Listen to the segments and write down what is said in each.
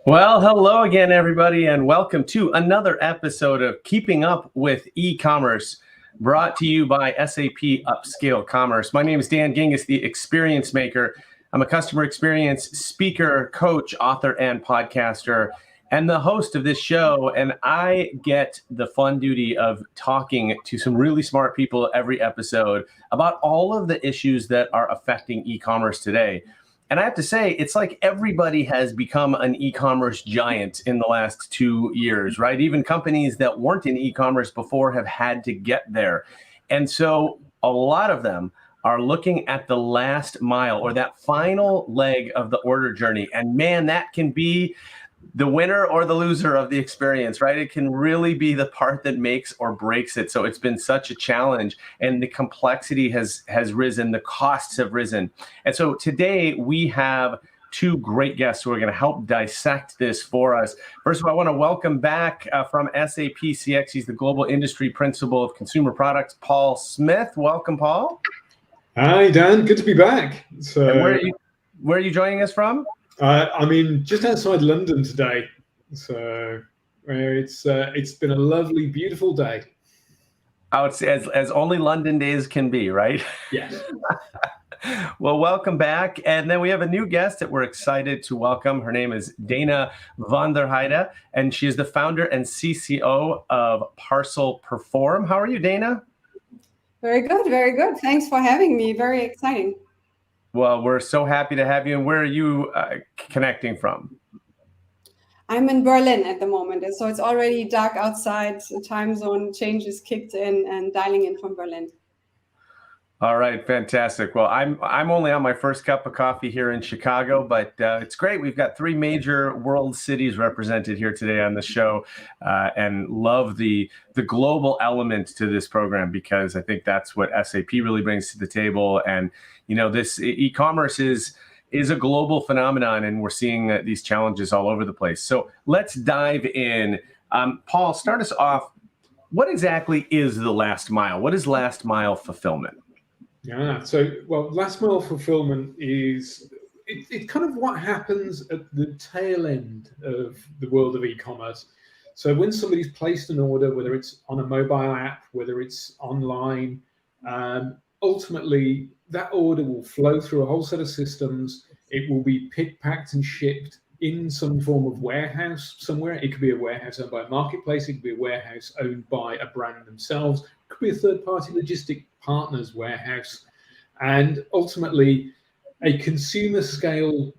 Well, hello again, everybody, and welcome to another episode of Keeping Up with E-commerce, brought to you by SAP Upscale Commerce. My name is Dan Gingiss, the Experience Maker. I'm a customer experience speaker, coach, author, and podcaster, and the host of this show. And I get the fun duty of talking to some really smart people every episode about all of the issues that are affecting e-commerce today. And I have to say, it's like everybody has become an e-commerce giant in the last 2 years, right? Even companies that weren't in e-commerce before have had to get there. And so a lot of them are looking at the last mile or that final leg of the order journey. And man, that can be the winner or the loser of the experience, right? It can really be the part that makes or breaks it. So it's been such a challenge, and the complexity has risen, the costs have risen. And so today we have two great guests who are going to help dissect this for us. First of all, I want to welcome back from SAP CX, he's the Global Industry Principal of Consumer Products, Paul Smith. Welcome, Paul. Hi, Dan. Good to be back. So, and where are you joining us from? I'm in just outside London today, so it's been a lovely, beautiful day. Oh, it's as only London days can be, right? Yes. Well, welcome back. And then we have a new guest that we're excited to welcome. Her name is Dana van der Heide, and she is the founder and CCO of Parcel Perform. How are you, Dana? Very good, very good. Thanks for having me. Very exciting. Well, we're so happy to have you. And where are you connecting from? I'm in Berlin at the moment, so it's already dark outside. The time zone change is kicked in, and dialing in from Berlin. All right, fantastic. Well, I'm only on my first cup of coffee here in Chicago, but it's great. We've got three major world cities represented here today on the show, and love the global element to this program, because I think that's what SAP really brings to the table. And you know, this e-commerce is a global phenomenon, and we're seeing these challenges all over the place. So let's dive in. Paul, start us off. What exactly is the last mile? What is last mile fulfillment? Yeah. So, last mile fulfillment is it's kind of what happens at the tail end of the world of e-commerce. So when somebody's placed an order, whether it's on a mobile app, whether it's online, ultimately that order will flow through a whole set of systems. It will be picked, packed, and shipped in some form of warehouse somewhere. It could be a warehouse owned by a marketplace. It could be a warehouse owned by a brand themselves. It could be a third-party logistic partner's warehouse. And ultimately, a consumer scale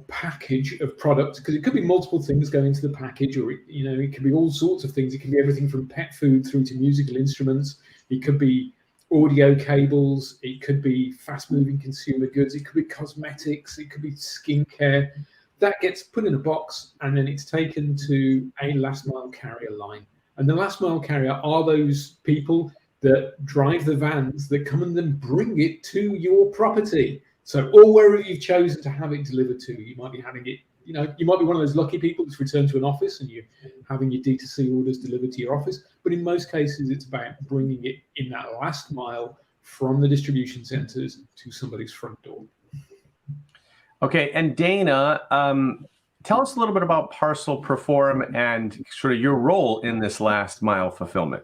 package of products, because it could be multiple things going into the package, or it could be all sorts of things. It could be everything from pet food through to musical instruments. It could be audio cables. It could be fast-moving consumer goods. It could be cosmetics. It could be skincare. That gets put in a box, and then it's taken to a last mile carrier line. And the last mile carrier are those people that drive the vans that come and then bring it to your property. So, or wherever you've chosen to have it delivered to, you might be having it, you might be one of those lucky people that's returned to an office and you're having your D2C orders delivered to your office. But in most cases, it's about bringing it in that last mile from the distribution centers to somebody's front door. Okay. And Dana, tell us a little bit about Parcel Perform and sort of your role in this last mile fulfillment.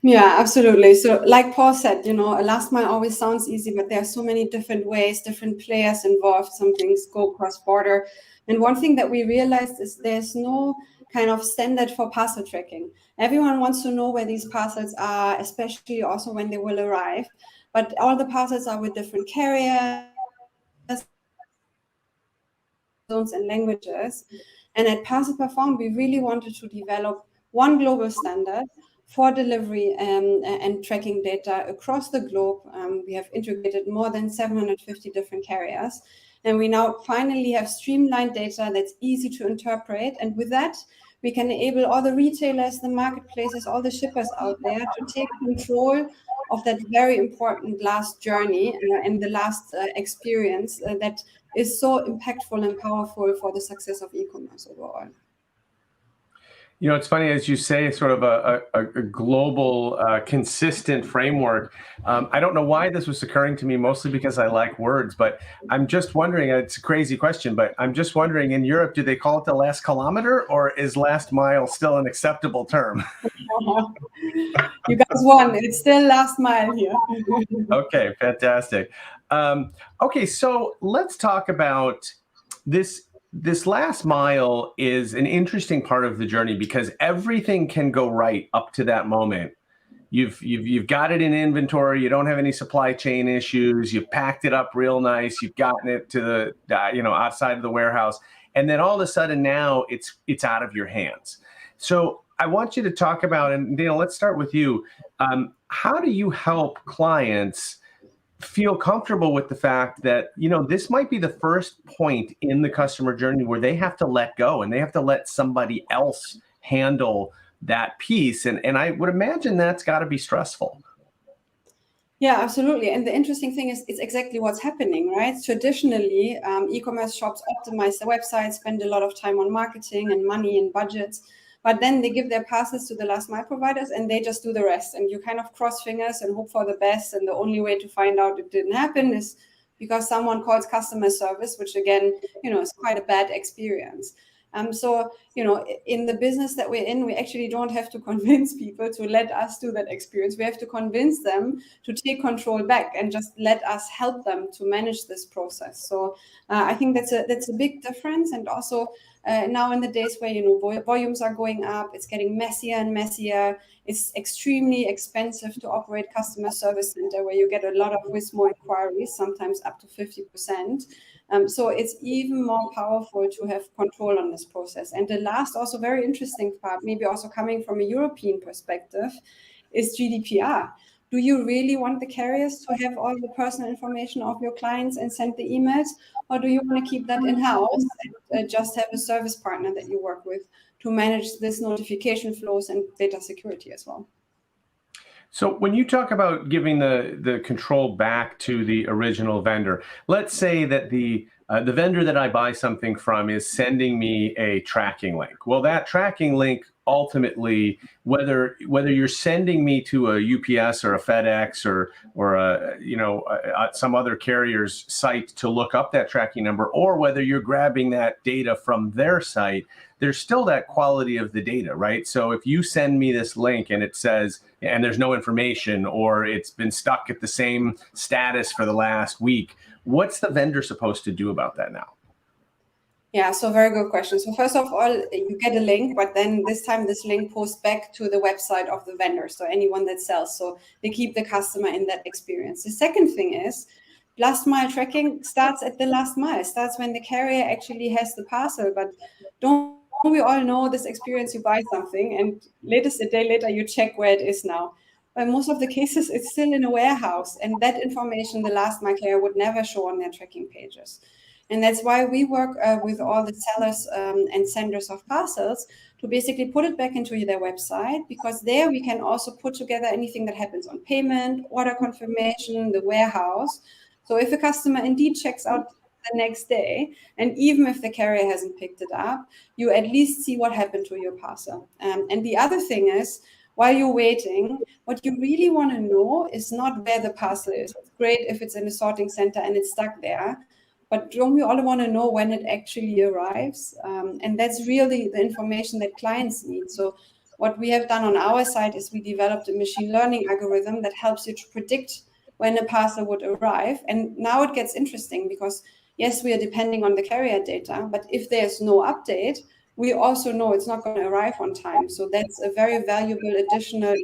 Yeah, absolutely. So like Paul said, a last mile always sounds easy, but there are so many different ways, different players involved. Some things go cross-border. And one thing that we realized is there's no kind of standard for parcel tracking. Everyone wants to know where these parcels are, especially also when they will arrive. But all the parcels are with different carriers and languages. And at Parcel Perform, we really wanted to develop one global standard for delivery and tracking data across the globe. We have integrated more than 750 different carriers. And we now finally have streamlined data that's easy to interpret. And with that, we can enable all the retailers, the marketplaces, all the shippers out there to take control of that very important last journey and the last experience that is so impactful and powerful for the success of e-commerce overall. You know, it's funny, as you say, sort of a global, consistent framework. I don't know why this was occurring to me, mostly because I like words, but I'm just wondering, it's a crazy question, but I'm just wondering, in Europe, do they call it the last kilometer, or is last mile still an acceptable term? You guys won. It's still last mile here. Okay, fantastic. Okay, so let's talk about this. This last mile is an interesting part of the journey because everything can go right up to that moment. You've got it in inventory. You don't have any supply chain issues. You've packed it up real nice. You've gotten it to the outside of the warehouse, and then all of a sudden now it's out of your hands. So I want you to talk about, and Dana, let's start with you. How do you help clients feel comfortable with the fact that, this might be the first point in the customer journey where they have to let go and they have to let somebody else handle that piece? And I would imagine that's got to be stressful. Yeah, absolutely. And the interesting thing is, it's exactly what's happening, right? Traditionally, e-commerce shops optimize their website, spend a lot of time on marketing and money and budgets, but then they give their parcels to the last mile providers and they just do the rest. And you kind of cross fingers and hope for the best. And the only way to find out it didn't happen is because someone calls customer service, which again, is quite a bad experience. So, in the business that we're in, we actually don't have to convince people to let us do that experience. We have to convince them to take control back and just let us help them to manage this process. So I think that's a big difference. And also now in the days where, volumes are going up, it's getting messier and messier. It's extremely expensive to operate customer service center where you get a lot of WISMO inquiries, sometimes up to 50%. So it's even more powerful to have control on this process. And the last, also very interesting part, maybe also coming from a European perspective, is GDPR. Do you really want the carriers to have all the personal information of your clients and send the emails? Or do you want to keep that in-house and just have a service partner that you work with to manage this notification flows and data security as well? So when you talk about giving the control back to the original vendor, let's say that the vendor that I buy something from is sending me a tracking link. Well, that tracking link ultimately, whether you're sending me to a UPS or a FedEx or some other carrier's site to look up that tracking number, or whether you're grabbing that data from their site, there's still that quality of the data, right? So if you send me this link and it says, and there's no information, or it's been stuck at the same status for the last week, what's the vendor supposed to do about that now? Yeah, so very good question. So first of all, you get a link, but then this time this link posts back to the website of the vendor, so anyone that sells. So they keep the customer in that experience. The second thing is, last mile tracking starts at the last mile, starts when the carrier actually has the parcel. But don't we all know this experience? You buy something and latest a day later, you check where it is now. But most of the cases, it's still in a warehouse, and that information the last mile carrier would never show on their tracking pages. And that's why we work with all the sellers and senders of parcels to basically put it back into their website, because there we can also put together anything that happens on payment, order confirmation, the warehouse. So if a customer indeed checks out the next day, and even if the carrier hasn't picked it up, you at least see what happened to your parcel. And the other thing is, while you're waiting, what you really want to know is not where the parcel is. It's great if it's in a sorting center and it's stuck there, but don't we all want to know when it actually arrives? And that's really the information that clients need. So what we have done on our side is we developed a machine learning algorithm that helps you to predict when a parcel would arrive. And now it gets interesting because, yes, we are depending on the carrier data, but if there's no update, we also know it's not going to arrive on time. So that's a very valuable additional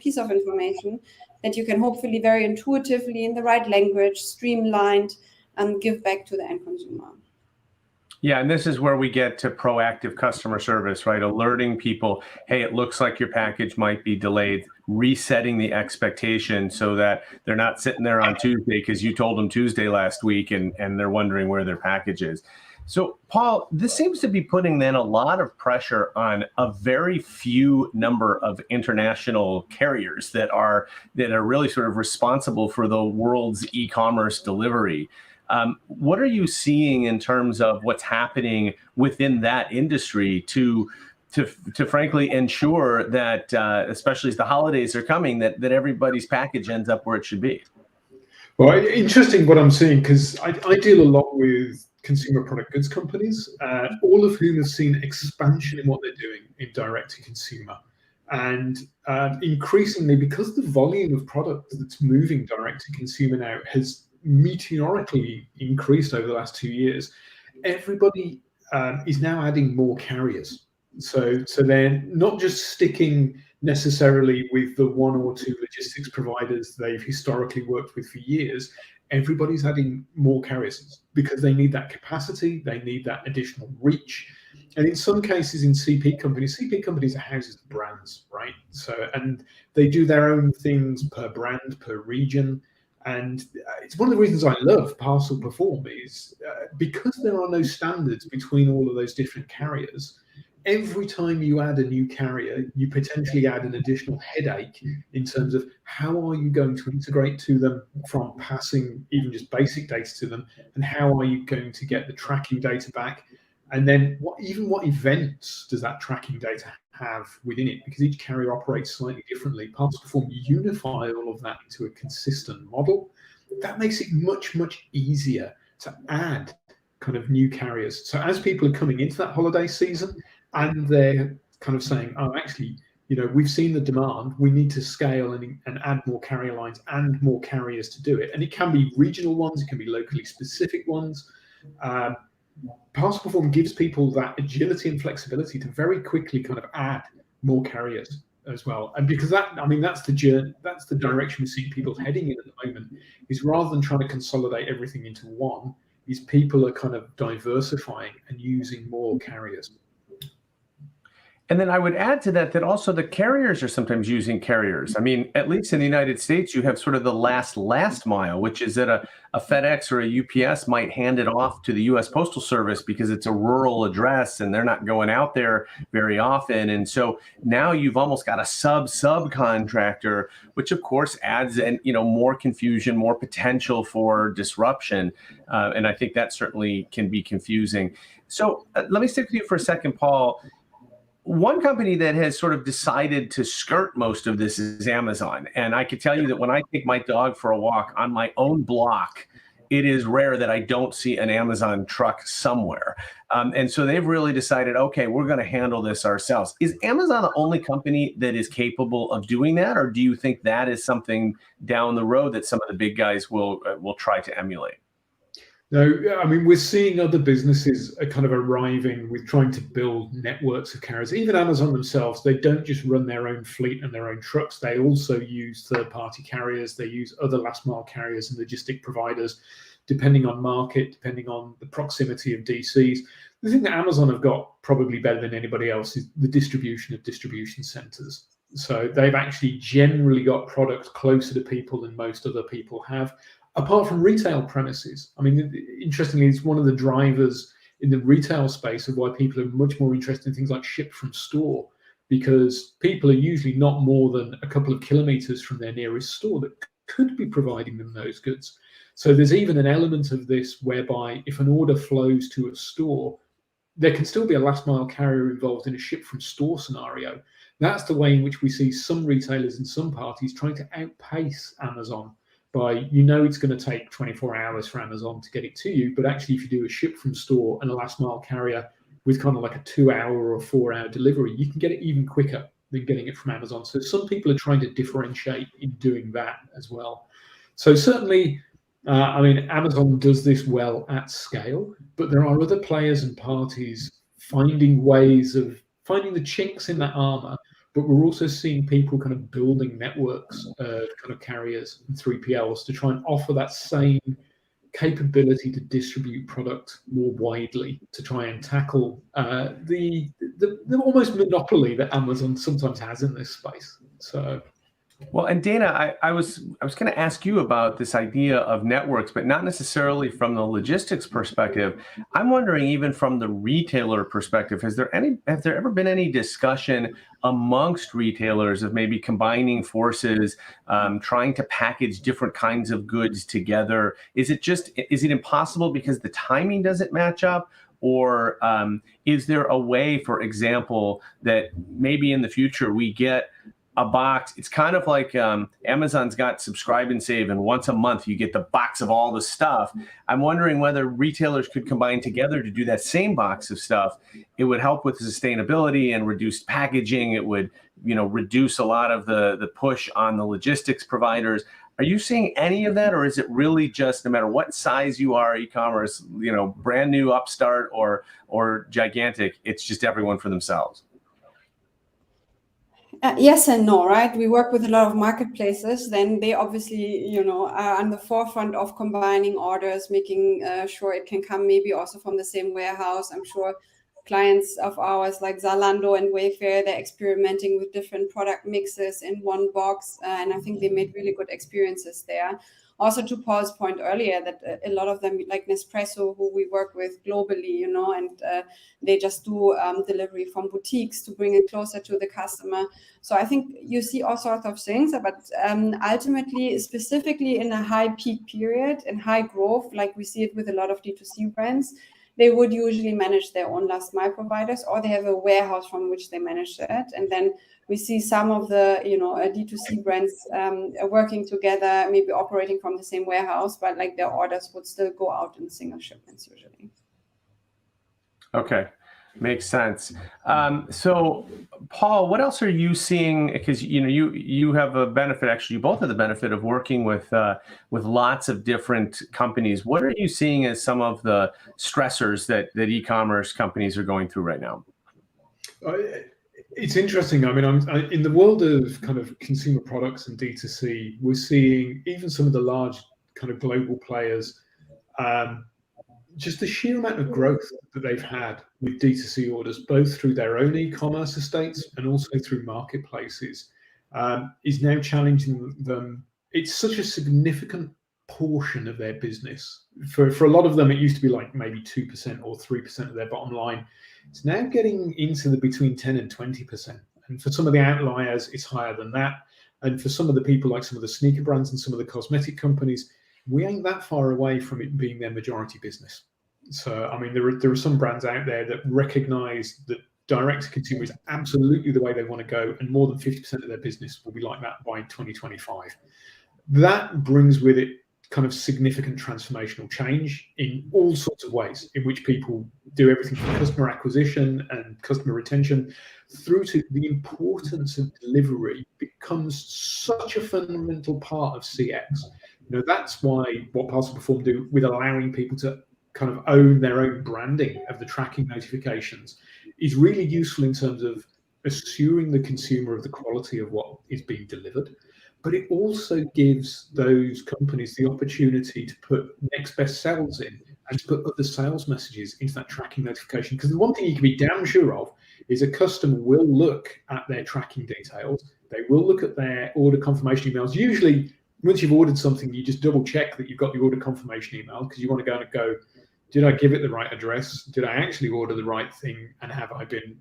piece of information that you can hopefully very intuitively, in the right language, streamlined, and give back to the end consumer. Yeah, and this is where we get to proactive customer service, right? Alerting people, hey, it looks like your package might be delayed, resetting the expectation so that they're not sitting there on Tuesday because you told them Tuesday last week and they're wondering where their package is. So, Paul, this seems to be putting then a lot of pressure on a very few number of international carriers that are really sort of responsible for the world's e-commerce delivery. What are you seeing in terms of what's happening within that industry to to frankly ensure that, especially as the holidays are coming, that everybody's package ends up where it should be. Well, interesting what I'm seeing, because I deal a lot with consumer product goods companies, all of whom have seen expansion in what they're doing in direct to consumer. And increasingly, because the volume of product that's moving direct to consumer now has meteorically increased over the last 2 years, everybody is now adding more carriers. So they're not just sticking necessarily with the one or two logistics providers they've historically worked with for years. Everybody's adding more carriers because they need that capacity, they need that additional reach. And in some cases, in CP companies are houses of brands, right? So, and they do their own things per brand, per region. And it's one of the reasons I love Parcel Perform is because there are no standards between all of those different carriers. Every time you add a new carrier, you potentially add an additional headache in terms of how are you going to integrate to them from passing even just basic data to them, and how are you going to get the tracking data back, and then what events does that tracking data have within it, because each carrier operates slightly differently. Parcel Perform unify all of that into a consistent model. That makes it much easier to add kind of new carriers. So as people are coming into that holiday season, and they're kind of saying, oh, actually, we've seen the demand, we need to scale and add more carrier lines and more carriers to do it. And it can be regional ones, it can be locally specific ones. Parcel Perform gives people that agility and flexibility to very quickly kind of add more carriers as well. And because that's the journey, that's the direction we see people heading in at the moment, is rather than trying to consolidate everything into one, is people are kind of diversifying and using more carriers. And then I would add to that also the carriers are sometimes using carriers. I mean, at least in the United States, you have sort of the last mile, which is that a FedEx or a UPS might hand it off to the U.S. Postal Service because it's a rural address and they're not going out there very often. And so now you've almost got a subcontractor, which of course adds more confusion, more potential for disruption. And I think that certainly can be confusing. So let me stick with you for a second, Paul. One company that has sort of decided to skirt most of this is Amazon. And I can tell you that when I take my dog for a walk on my own block, it is rare that I don't see an Amazon truck somewhere. And so they've really decided, okay, we're going to handle this ourselves. Is Amazon the only company that is capable of doing that? Or do you think that is something down the road that some of the big guys will try to emulate? No, I mean, we're seeing other businesses are kind of arriving with trying to build networks of carriers. Even Amazon themselves, they don't just run their own fleet and their own trucks. They also use third-party carriers. They use other last-mile carriers and logistic providers, depending on market, depending on the proximity of DCs. The thing that Amazon have got probably better than anybody else is the distribution of distribution centers. So they've actually generally got products closer to people than most other people have. Apart from retail premises. I mean, interestingly, it's one of the drivers in the retail space of why people are much more interested in things like ship from store, because people are usually not more than a couple of kilometers from their nearest store that could be providing them those goods. So there's even an element of this whereby if an order flows to a store, there can still be a last mile carrier involved in a ship from store scenario. That's the way in which we see some retailers and some parties trying to outpace Amazon by, it's going to take 24 hours for Amazon to get it to you. But actually, if you do a ship from store and a last mile carrier with kind of like a 2-hour or 4-hour delivery, you can get it even quicker than getting it from Amazon. So some people are trying to differentiate in doing that as well. So certainly, Amazon does this well at scale, but there are other players and parties finding ways of finding the chinks in that armor. But we're also seeing people kind of building networks of kind of carriers and 3PLs to try and offer that same capability to distribute product more widely, to try and tackle the almost monopoly that Amazon sometimes has in this space. So. Well, and Dana, I was going to ask you about this idea of networks, but not necessarily from the logistics perspective. I'm wondering, even from the retailer perspective, has there ever been any discussion amongst retailers of maybe combining forces, trying to package different kinds of goods together? Is it impossible because the timing doesn't match up? Or is there a way, for example, that maybe in the future we get a box? It's kind of like Amazon's got Subscribe and Save, and once a month you get the box of all the stuff. I'm wondering whether retailers could combine together to do that same box of stuff. It would help with sustainability and reduced packaging. It would, reduce a lot of the push on the logistics providers. Are you seeing any of that, or is it really just no matter what size you are, e-commerce, brand new upstart or gigantic, it's just everyone for themselves? Yes and no, right? We work with a lot of marketplaces. Then they obviously, are on the forefront of combining orders, making sure it can come maybe also from the same warehouse. I'm sure clients of ours like Zalando and Wayfair, they're experimenting with different product mixes in one box. And I think they made really good experiences there. Also, to Paul's point earlier, that a lot of them, like Nespresso, who we work with globally, and they just do delivery from boutiques to bring it closer to the customer. So I think you see all sorts of things, but ultimately, specifically in a high peak period and high growth, like we see it with a lot of D2C brands, they would usually manage their own last mile providers, or they have a warehouse from which they manage that. And then we see some of the, D2C brands working together, maybe operating from the same warehouse, but like their orders would still go out in single shipments usually. Okay, makes sense. So, Paul, what else are you seeing? Because you have a benefit. Actually, you both have the benefit of working with lots of different companies. What are you seeing as some of the stressors that e-commerce companies are going through right now? It's interesting. I mean, I'm in the world of kind of consumer products and D2C, we're seeing even some of the large kind of global players, just the sheer amount of growth that they've had with D2C orders, both through their own e-commerce estates and also through marketplaces, is now challenging them. It's such a significant portion of their business. For a lot of them, it used to be like maybe 2% or 3% of their bottom line. It's now getting into the between 10 and 20%. And for some of the outliers, it's higher than that. And for some of the people, like some of the sneaker brands and some of the cosmetic companies, we ain't that far away from it being their majority business. So, I mean, there are some brands out there that recognize that direct to consumer is absolutely the way they want to go, and more than 50% of their business will be like that by 2025. That brings with it kind of significant transformational change in all sorts of ways, in which people do everything from customer acquisition and customer retention through to the importance of delivery becomes such a fundamental part of CX. That's why what Parcel Perform do with allowing people to kind of own their own branding of the tracking notifications is really useful in terms of assuring the consumer of the quality of what is being delivered. But it also gives those companies the opportunity to put next best sales in and to put other sales messages into that tracking notification. Because the one thing you can be damn sure of is a customer will look at their tracking details. They will look at their order confirmation emails. Usually, once you've ordered something, you just double check that you've got the order confirmation email, because you want to go, did I give it the right address? Did I actually order the right thing? And have I been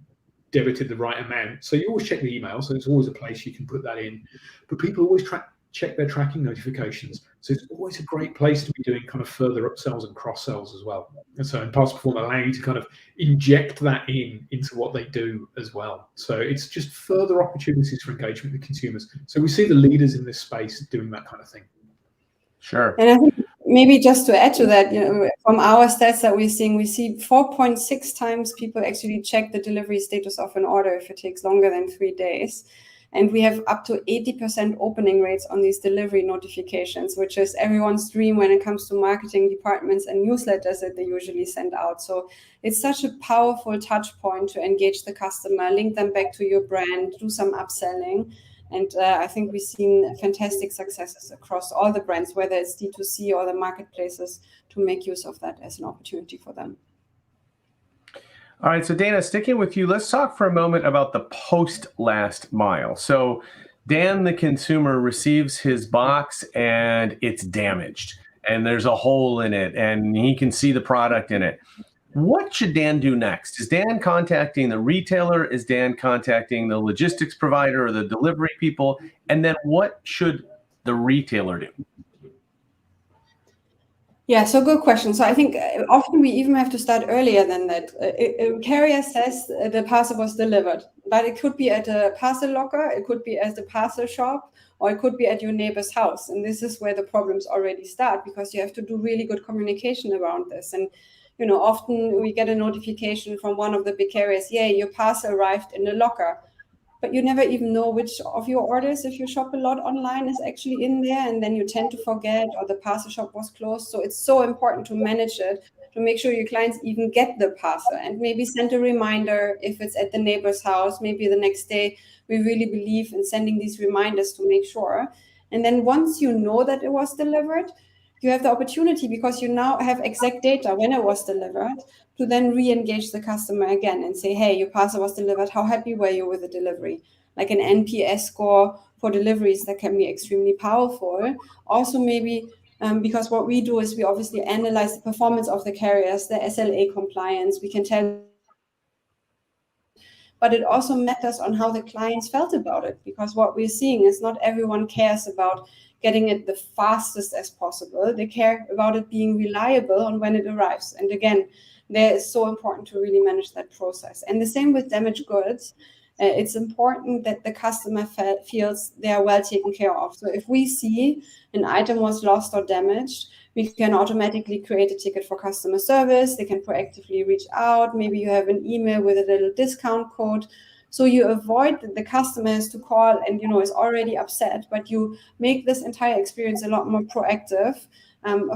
debited the right amount? So you always check the email. So there's always a place you can put that in. But people always check their tracking notifications. So it's always a great place to be doing kind of further upsells and cross sells as well. And so in Parcel Perform allow you to kind of inject that into what they do as well. So it's just further opportunities for engagement with consumers. So we see the leaders in this space doing that kind of thing. Sure. And I think maybe just to add to that, from our stats that we're seeing, we see 4.6 times people actually check the delivery status of an order if it takes longer than 3 days. And we have up to 80% opening rates on these delivery notifications, which is everyone's dream when it comes to marketing departments and newsletters that they usually send out. So it's such a powerful touch point to engage the customer, link them back to your brand, do some upselling. And I think we've seen fantastic successes across all the brands, whether it's D2C or the marketplaces, to make use of that as an opportunity for them. All right, so Dana, sticking with you, let's talk for a moment about the post last mile. So Dan, the consumer, receives his box and it's damaged and there's a hole in it and he can see the product in it. What should Dan do next? Is Dan contacting the retailer? Is Dan contacting the logistics provider or the delivery people? And then what should the retailer do? Yeah, so good question. So I think often we even have to start earlier than that. A carrier says the parcel was delivered, but it could be at a parcel locker, it could be at the parcel shop, or it could be at your neighbor's house. And this is where the problems already start, because you have to do really good communication around this. And often we get a notification from one of the big carriers, yeah, your parcel arrived in the locker, but you never even know which of your orders, if you shop a lot online, is actually in there, and then you tend to forget, or the parcel shop was closed. So it's so important to manage it, to make sure your clients even get the parcel, and maybe send a reminder if it's at the neighbor's house. Maybe the next day. We really believe in sending these reminders to make sure. And then once you know that it was delivered, you have the opportunity, because you now have exact data when it was delivered, to then re-engage the customer again and say, hey, your parcel was delivered. How happy were you with the delivery? Like an NPS score for deliveries, that can be extremely powerful. Also, maybe because what we do is we obviously analyze the performance of the carriers, the SLA compliance. We can tell, but it also matters on how the clients felt about it, because what we're seeing is not everyone cares about getting it the fastest as possible. They care about it being reliable on when it arrives. And again, there is so important to really manage that process. And the same with damaged goods. It's important that the customer feels they are well taken care of. So if we see an item was lost or damaged, we can automatically create a ticket for customer service. They can proactively reach out. Maybe you have an email with a little discount code. So you avoid the customers to call and, is already upset, but you make this entire experience a lot more proactive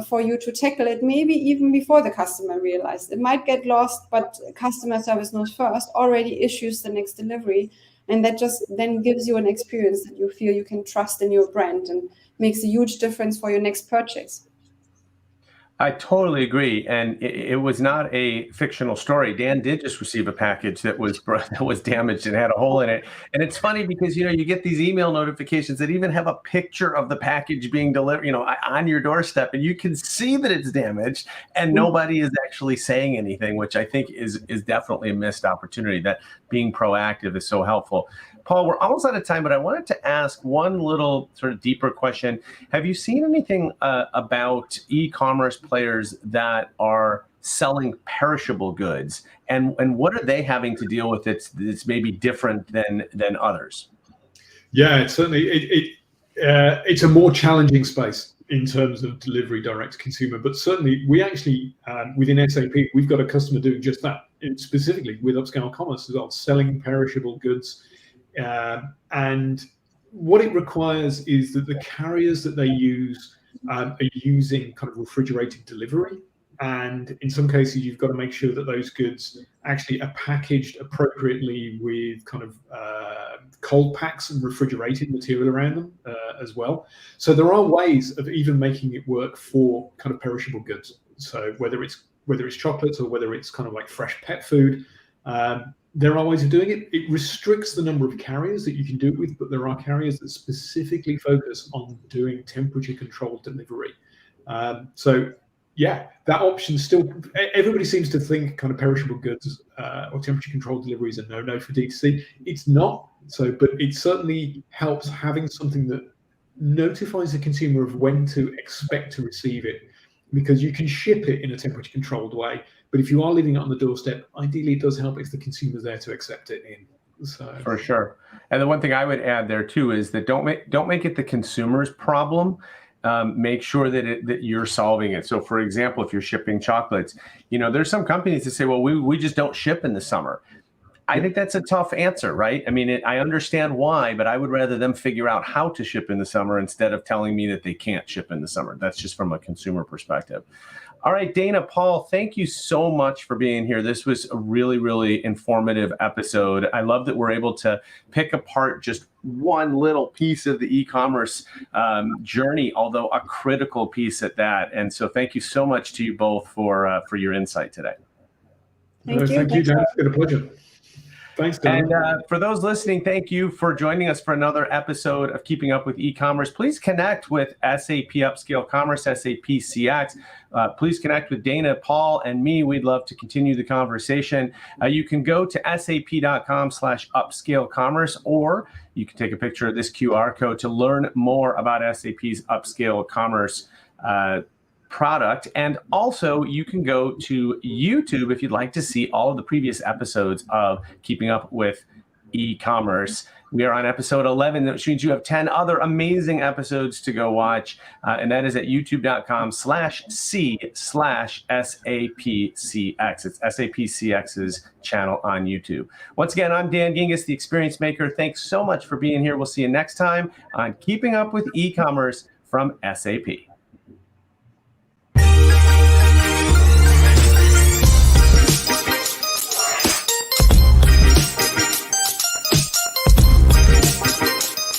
for you to tackle it, maybe even before the customer realizes. It might get lost, but customer service knows first, already issues the next delivery. And that just then gives you an experience that you feel you can trust in your brand, and makes a huge difference for your next purchase. I totally agree, and it was not a fictional story. Dan did just receive a package that was damaged and had a hole in it. And it's funny because you get these email notifications that even have a picture of the package being delivered, on your doorstep, and you can see that it's damaged, and nobody is actually saying anything, which I think is definitely a missed opportunity. That being proactive is so helpful. Paul, we're almost out of time, but I wanted to ask one little sort of deeper question. Have you seen anything about e-commerce players that are selling perishable goods, and what are they having to deal with that's maybe different than others? Yeah, it's certainly it's a more challenging space in terms of delivery direct to consumer, but certainly we actually within SAP we've got a customer doing just that, specifically with upscale commerce as well, selling perishable goods. And what it requires is that the carriers that they use are using kind of refrigerated delivery. And in some cases, you've got to make sure that those goods actually are packaged appropriately with kind of cold packs and refrigerated material around them as well. So there are ways of even making it work for kind of perishable goods. So whether it's chocolates or whether it's kind of like fresh pet food, there are ways of doing it. It restricts the number of carriers that you can do it with, but there are carriers that specifically focus on doing temperature controlled delivery. So yeah, that option still, everybody seems to think kind of perishable goods or temperature controlled delivery is a no-no for D2C. It's not. So, but it certainly helps having something that notifies the consumer of when to expect to receive it, because you can ship it in a temperature controlled way. But if you are leaving it on the doorstep, ideally it does help if the consumer's there to accept it in. So for sure. And the one thing I would add there too is that don't make it the consumer's problem. Make sure that you're solving it. So for example, if you're shipping chocolates, there's some companies that say, well, we just don't ship in the summer. I think that's a tough answer, right? I mean, I understand why, but I would rather them figure out how to ship in the summer instead of telling me that they can't ship in the summer. That's just from a consumer perspective. All right, Dana, Paul, thank you so much for being here. This was a really, really informative episode. I love that we're able to pick apart just one little piece of the e-commerce journey, although a critical piece at that. And so thank you so much to you both for your insight today. Thank you, Dan. It's been a pleasure. Thanks, Dan. And for those listening, thank you for joining us for another episode of Keeping Up with E-commerce. Please connect with SAP Upscale Commerce, SAP CX. Please connect with Dana, Paul, and me. We'd love to continue the conversation. You can go to sap.com/upscalecommerce, or you can take a picture of this QR code to learn more about SAP's Upscale Commerce product. And also you can go to YouTube if you'd like to see all of the previous episodes of Keeping Up with E-commerce. We are on episode 11, which means you have 10 other amazing episodes to go watch. And that is at youtube.com/C/SAPCX. It's SAPCX's channel on YouTube. Once again, I'm Dan Gingiss, the Experience Maker. Thanks so much for being here. We'll see you next time on Keeping Up with E-commerce from SAP.